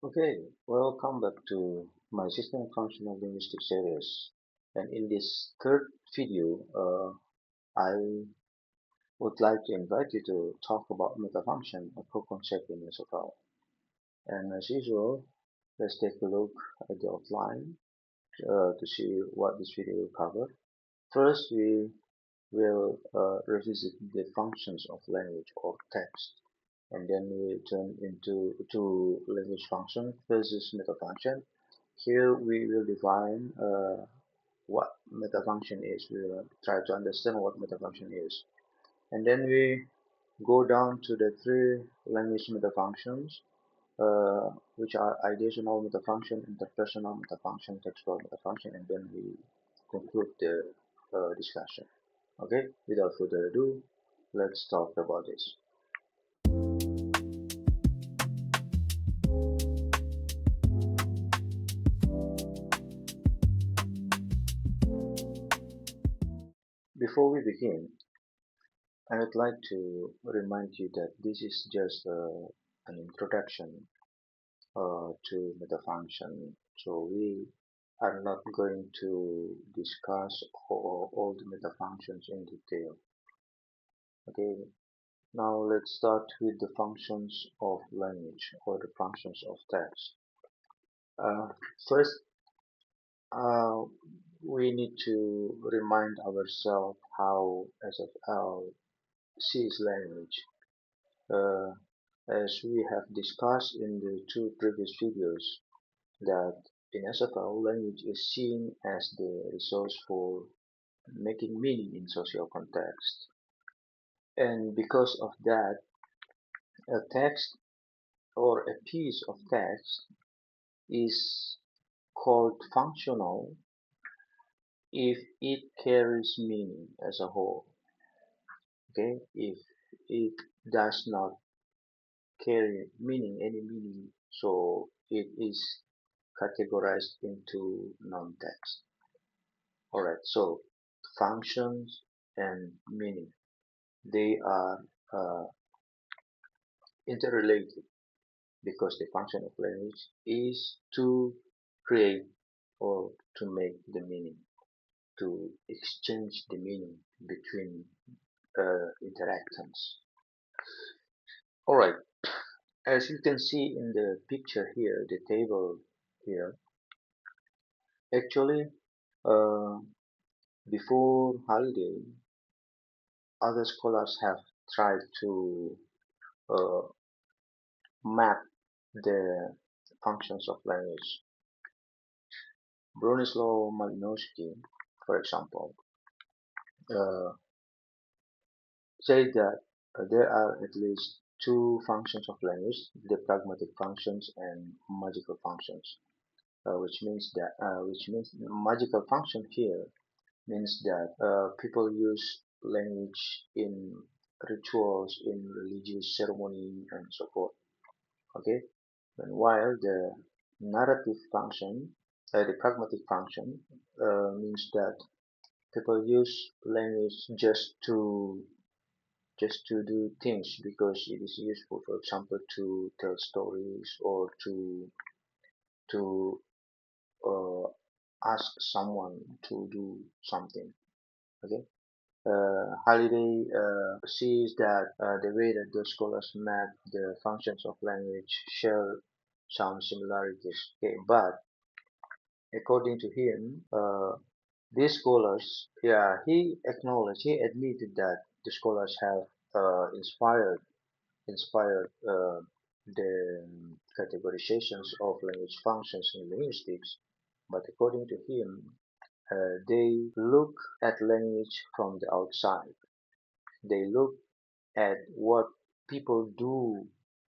Okay, welcome back to my system and functional linguistic series. And in this third video, I would like to invite you to talk about metafunction, a core concept in SFL. And as usual, let's take a look at the outline to see what this video will cover. First, we will revisit the functions of language or text, and then we turn into language function versus metafunction. Here we will define what metafunction is. We will try to understand what metafunction is. And then we go down to the three language metafunctions, which are ideational metafunction, interpersonal metafunction, textual metafunction, and then we conclude the discussion. Okay, without further ado, let's talk about this. Before we begin, I would like to remind you that this is just an introduction to metafunction. So we are not going to discuss all the metafunctions in detail. Okay, now let's start with the functions of language or the functions of text. Uh, First, uh, we need to remind ourselves how SFL sees language. Uh, as we have discussed in the two previous videos, that in SFL, language is seen as the resource for making meaning in social context. And because of that, a text or a piece of text is called functional if it carries meaning as a whole. Okay, if it does not carry meaning, any meaning, so it is categorized into non-text. Alright, so functions and meaning, they are uh, interrelated because the function of language is to create or to make the meaning, to exchange the meaning between interactants. Alright, as you can see in the picture here, the table here, actually uh, before holiday, other scholars have tried to uh, map the functions of language. Bronislaw Malinowski, for example, uh, said that there are at least two functions of language: the pragmatic functions and magical functions. Which means the magical function here means that people use language in rituals, in religious ceremony, and so forth. Okay, and while the narrative function, the pragmatic function, means that people use language just to do things because it is useful. For example, to tell stories or to uh, ask someone to do something. Okay. Holiday sees that the way that the scholars map the functions of language share some similarities. Okay, but according to him, these scholars, yeah, he admitted that the scholars have inspired the categorizations of language functions in linguistics, but according to him, they look at language from the outside. They look at what people do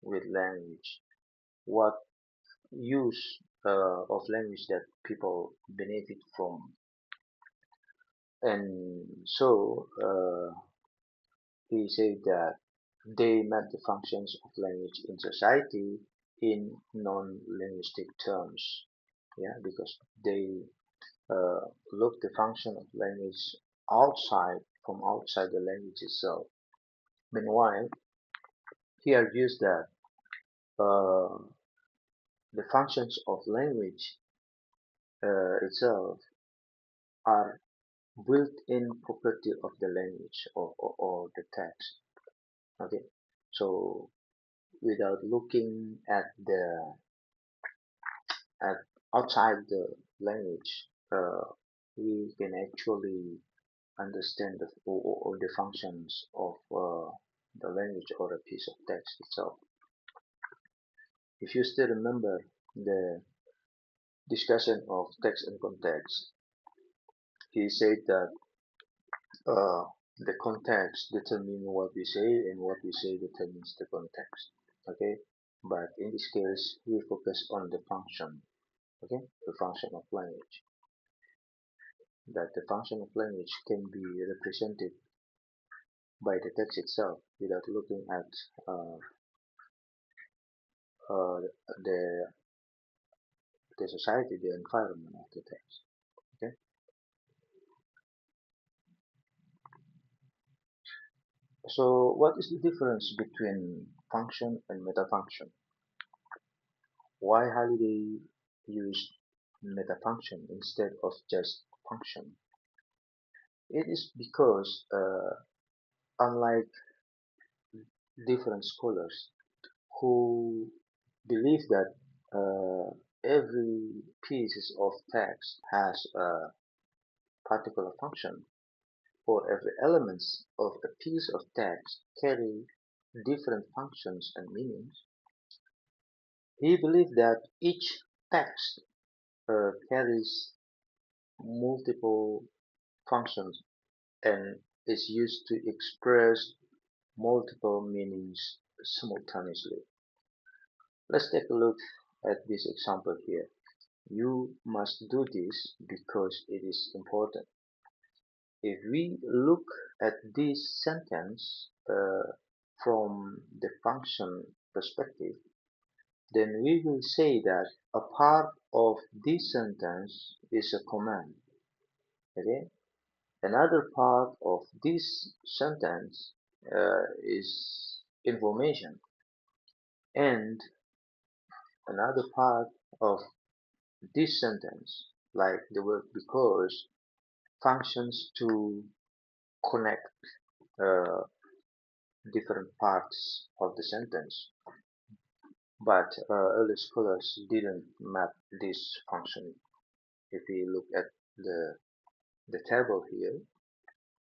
with language, what use of language that people benefit from. And so he said that they map the functions of language in society in non-linguistic terms. Yeah, because they look the function of language from outside the language itself. Meanwhile, he argues that uh, the functions of language itself are built-in property of the language or the text. Okay, so without looking at outside the language, we can actually understand or the functions of the language or a piece of text itself. If you still remember the discussion of text and context, he said that uh, the context determines what we say and what we say determines the context. Okay, but in this case, we focus on the function. Okay, the function of language. That the function of language can be represented by the text itself without looking at uh, the the society, the environment of the text. Okay, so what is the difference between function and metafunction? Why Holiday used metafunction instead of just function? It is because, unlike different scholars who believe that every piece of text has a particular function, or every elements of a piece of text carry different functions and meanings, he believed that each text carries multiple functions and is used to express multiple meanings simultaneously. Let's take a look at this example here. You must do this because it is important. If we look at this sentence from the function perspective, then we will say that a part of this sentence is a command. Okay? Another part of this sentence is information, and another part of this sentence, like the word because, functions to connect uh, different parts of the sentence. But early scholars didn't map this function. If we look at the table here,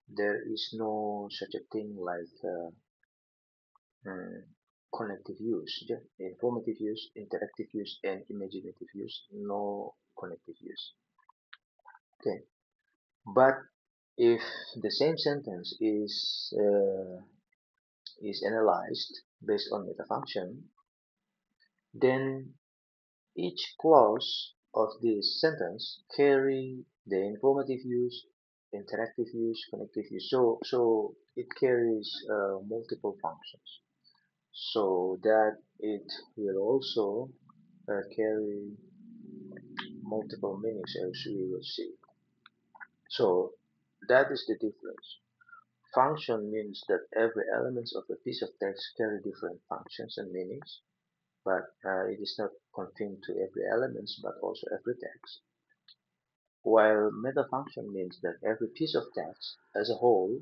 there is no such a thing like mm, connective use, informative use, interactive use, and imaginative use. No connective use. Okay, but if the same sentence is analyzed based on metafunction, then each clause of this sentence carry the informative use, interactive use, connective use. So it carries multiple functions. So that it will also carry multiple meanings as we will see. So that is the difference. Function means that every element of a piece of text carry different functions and meanings, but it is not confined to every element but also every text. While metafunction means that every piece of text as a whole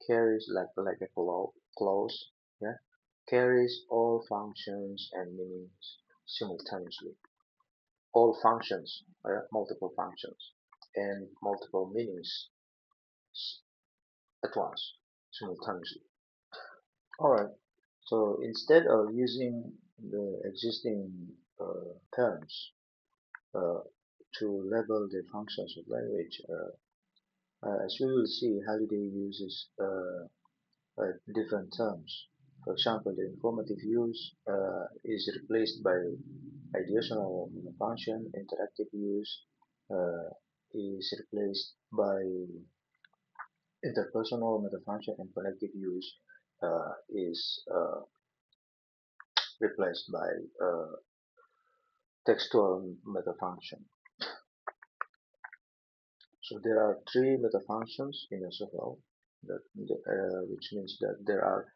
carries like a clause, yeah, carries all functions and meanings simultaneously. All functions, multiple functions, and multiple meanings at once, simultaneously. Alright, so instead of using the existing terms uh, to label the functions of language, as we will see, Halliday uses different terms. For example, the informative use is replaced by ideational function, interactive use is replaced by interpersonal metafunction, and connective use is replaced by textual metafunction. So there are three metafunctions in SFL, which means that there are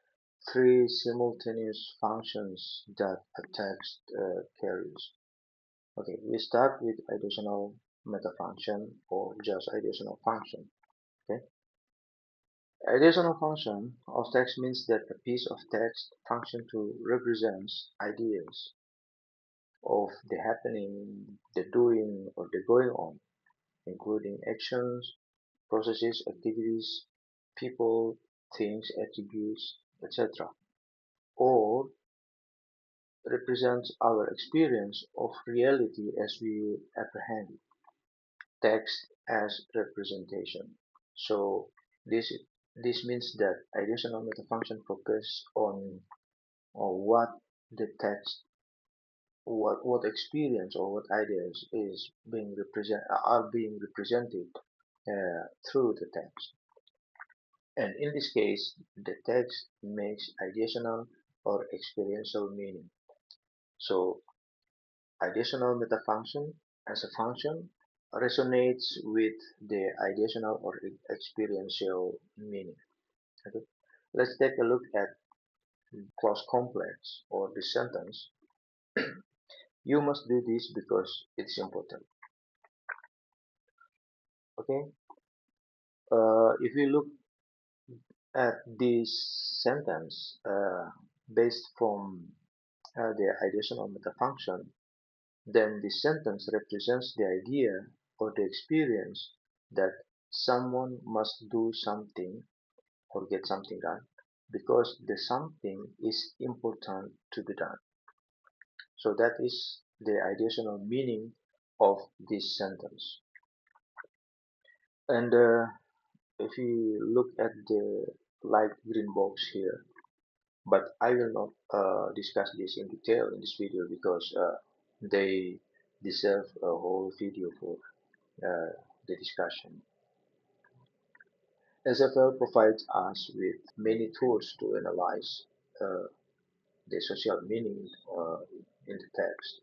three simultaneous functions that a text carries. Okay, we start with ideational metafunction or just ideational function. Okay, ideational function of text means that a piece of text function to represents ideas of the happening, the doing, or the going on, including actions, processes, activities, people, things, attributes, etc., or represents our experience of reality as we apprehend it. Text as representation. So this this means that ideational metafunction focus on what the text, what experience or what ideas is being represent are being represented through the text. And in this case, the text makes ideational or experiential meaning. So ideational metafunction as a function resonates with the ideational or experiential meaning. Okay? Let's take a look at clause complex or the sentence. You must do this because it's important. Okay? If we look at this sentence based from the ideational metafunction, then the sentence represents the idea or the experience that someone must do something or get something done because the something is important to be done. So that is the ideational meaning of this sentence. And if you look at the light green box here, but I will not discuss this in detail in this video because they deserve a whole video for the discussion. SFL provides us with many tools to analyze uh, the social meaning in the text.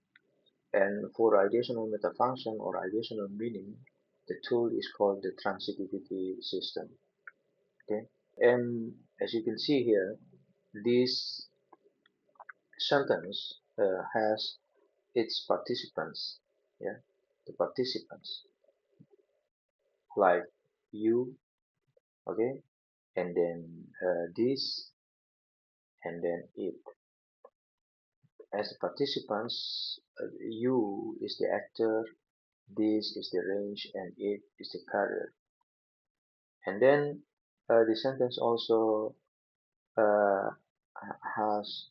And for ideational metafunction or ideational meaning, the tool is called the transitivity system. Okay, and as you can see here, this sentence has its participants. Yeah, the participants like you, okay, and then this, and then it. As the participants, you is the actor, this is the range, and it is the carrier. And then the sentence also uh, has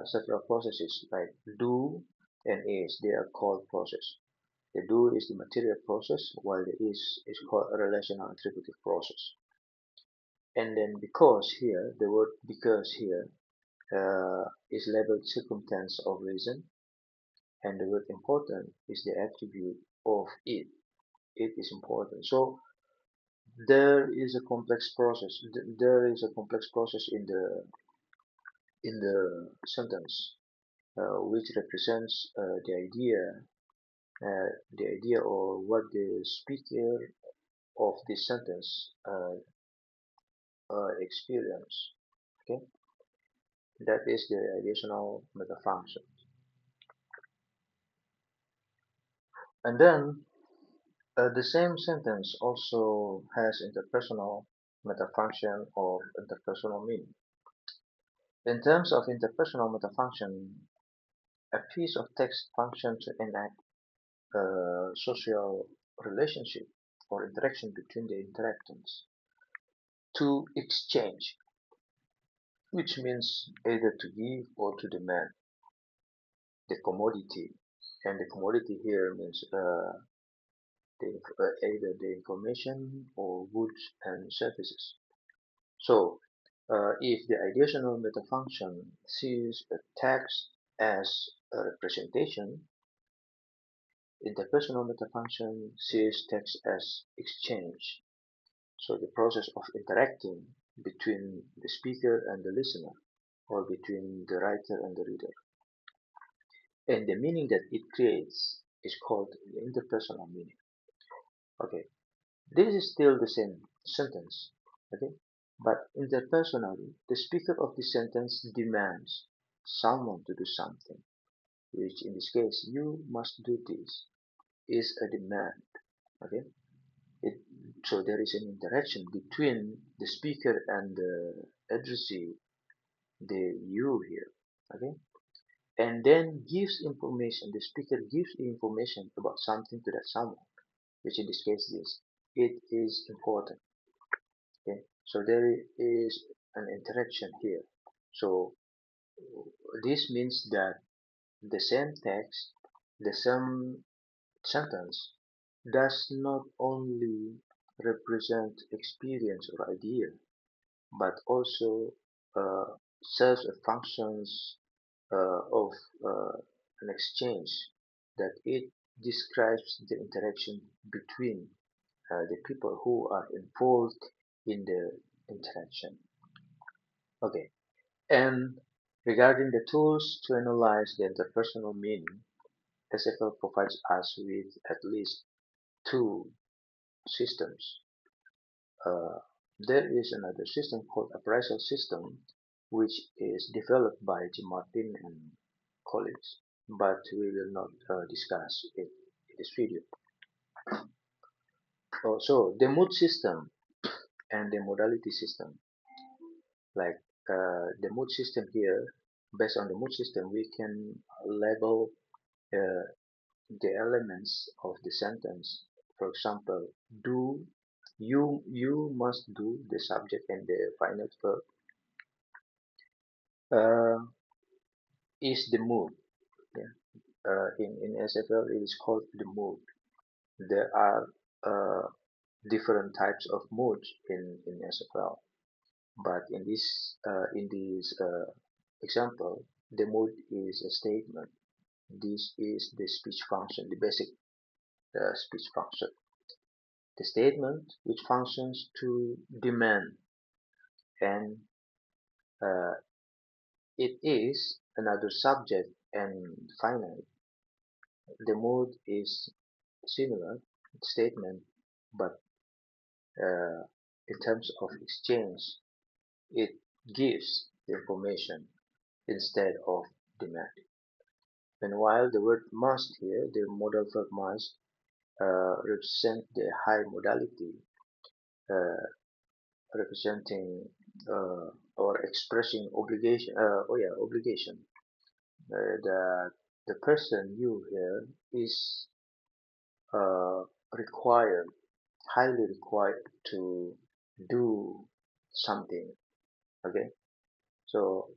several processes like do and is. They are called process. The do is the material process, while the is called a relational attributive process. And then because here, the word because here is labeled circumstance of reason, and the word important is the attribute of it. It is important. So there is a complex process. There is a complex process in the sentence, which represents the idea or what the speaker of this sentence experience. Okay, that is the additional metafunction. And then the same sentence also has interpersonal metafunction or interpersonal meaning. In terms of interpersonal metafunction, a piece of text functions to enact a social relationship or interaction between the interactants to exchange, which means either to give or to demand the commodity. And the commodity here means either the information or goods and services. So, if the ideational metafunction sees a text as a representation, interpersonal metafunction sees text as exchange. So, the process of interacting between the speaker and the listener, or between the writer and the reader. And the meaning that it creates is called the interpersonal meaning. Okay, this is still the same sentence. Okay, but interpersonally, the speaker of the sentence demands someone to do something. which in this case, you must do this, is a demand. Okay, it, so there is an interaction between the speaker and the addressee, the you here. Okay, and then gives information. The speaker gives information about something to that someone, which in this case is it is important. Okay, so there is an interaction here. So this means that the same text, the same sentence does not only represent experience or idea, but also uh, serves a functions of an exchange, that it describes the interaction between the people who are involved in the interaction. Okay, and regarding the tools to analyze the interpersonal meaning, SFL provides us with at least two systems. Uh, there is another system called appraisal system, which is developed by Jim Martin and colleagues, but we will not discuss it in this video. So the mood system and the modality system, like the mood system here, based on the mood system, we can label uh, the elements of the sentence. For example, do, you must do, the subject and the final verb, uh, is the mood. Yeah. In SFL, it is called the mood. There are different types of moods in SFL, but in this example, the mood is a statement. This is the speech function, the basic speech function. The statement which functions to demand, and uh, it is another subject, and finally the mood is similar statement, but uh, in terms of exchange, it gives the information instead of demand. And while the word must here, the modal verb must, represent the high modality, uh, representing or expressing obligation. Obligation. That the person you here is required, highly required to do something. Okay, so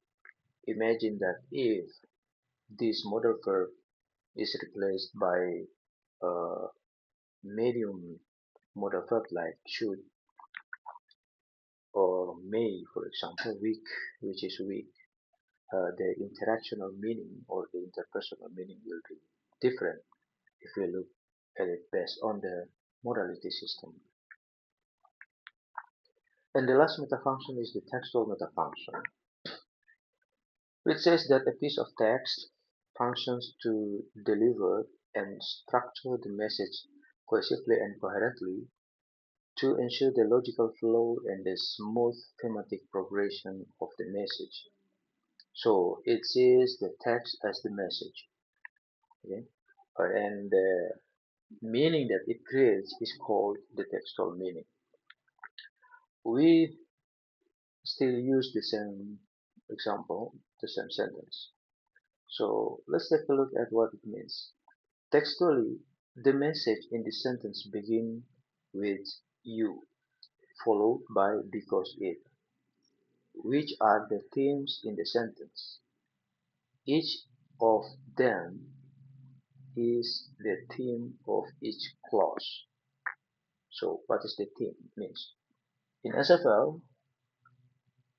imagine that if this modal verb is replaced by a medium modal verb like should or may, for example, weak, which is weak, the interactional meaning or the interpersonal meaning will be different if we look at it based on the modality system. And the last metafunction is the textual metafunction, which says that a piece of text functions to deliver and structure the message cohesively and coherently to ensure the logical flow and the smooth thematic progression of the message. So it sees the text as the message, okay? And the meaning that it creates is called the textual meaning. We still use the same example, the same sentence. So let's take a look at what it means. Textually, the message in the sentence begins with you, followed by because it, which are the themes in the sentence. Each of them is the theme of each clause. So what is the theme means? In SFL,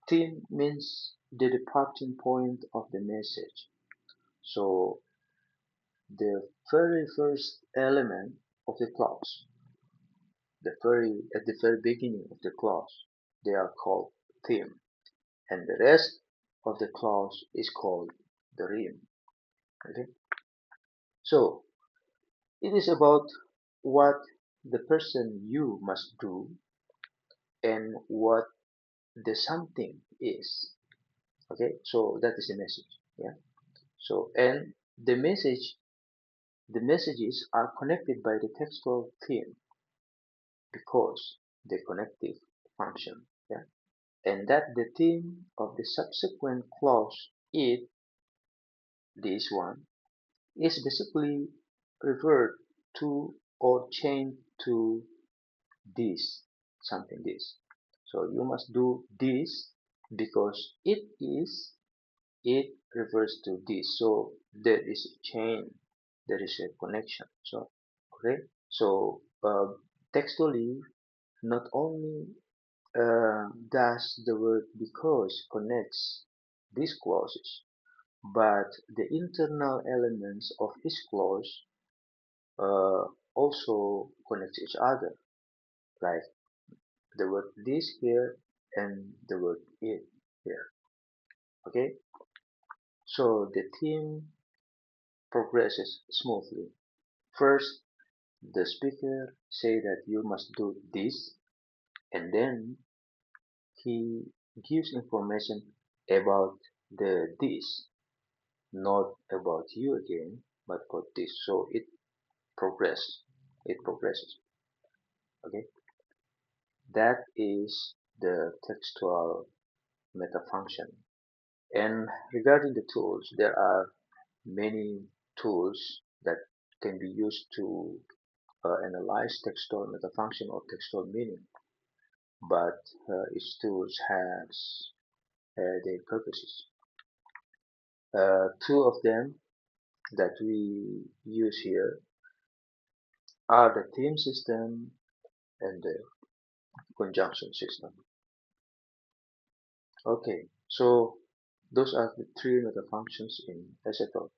theme means the departing point of the message. So the very first element of the clause, at the very beginning of the clause, they are called theme, and the rest of the clause is called the rhyme. Okay? So it is about what the person you must do and what the something is. Okay, so that is the message. Yeah. So and The message the messages are connected by the textual theme because the connective function. Yeah? And that the theme of the subsequent clause it, this one, is basically referred to or changed to this, something this. So you must do this because it refers to this. So there is a chain, there is a connection. So, okay. So textually, not only does the word because connects these clauses, but the internal elements of each clause uh, also connect each other, like the word this here and the word it here. Okay, so the theme progresses smoothly. First, the speaker say that you must do this, and then he gives information about the this, not about you again, but about this. So progress. It progresses. Okay, that is the textual metafunction. And regarding the tools, there are many tools that can be used to analyze textual metafunction or textual meaning, but each tool has their purposes. Two of them that we use here are the theme system and the conjunction system. Okay, so those are the three metafunctions in SFL.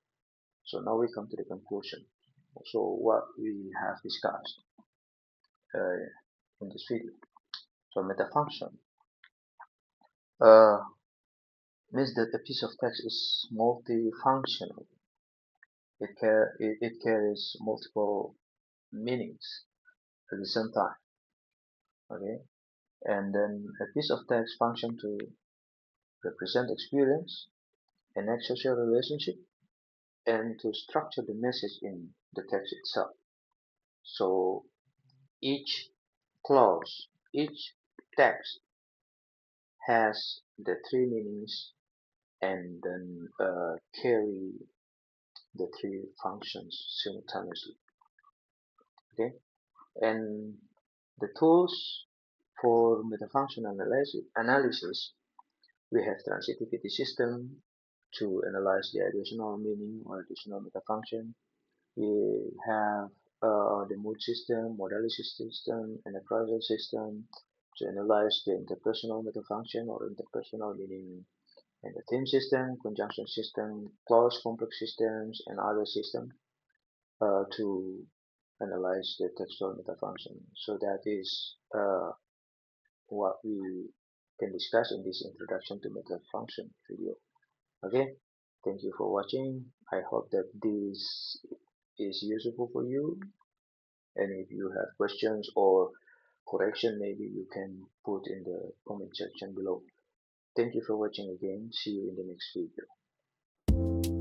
So now we come to the conclusion. So what we have discussed uh, in this video. So metafunction uh, means that a piece of text is multifunctional. It carries multiple meanings at the same time. Okay, and then a piece of text function to represent experience, enact social relationship, and to structure the message in the text itself. So each clause, each text has the three meanings and then carry the three functions simultaneously. Okay, and the tools for metafunction analysis, we have transitivity system to analyze the additional meaning or additional metafunction. We have the mood system, modality system, and appraisal system to analyze the interpersonal metafunction or interpersonal meaning, and the theme system, conjunction system, clause complex systems, and other systems to analyze the textual metafunction. So that is what we can discuss in this introduction to metafunction video. Okay, thank you for watching. I hope that this is useful for you. And if you have questions or correction, maybe you can put in the comment section below. Thank you for watching again. See you in the next video.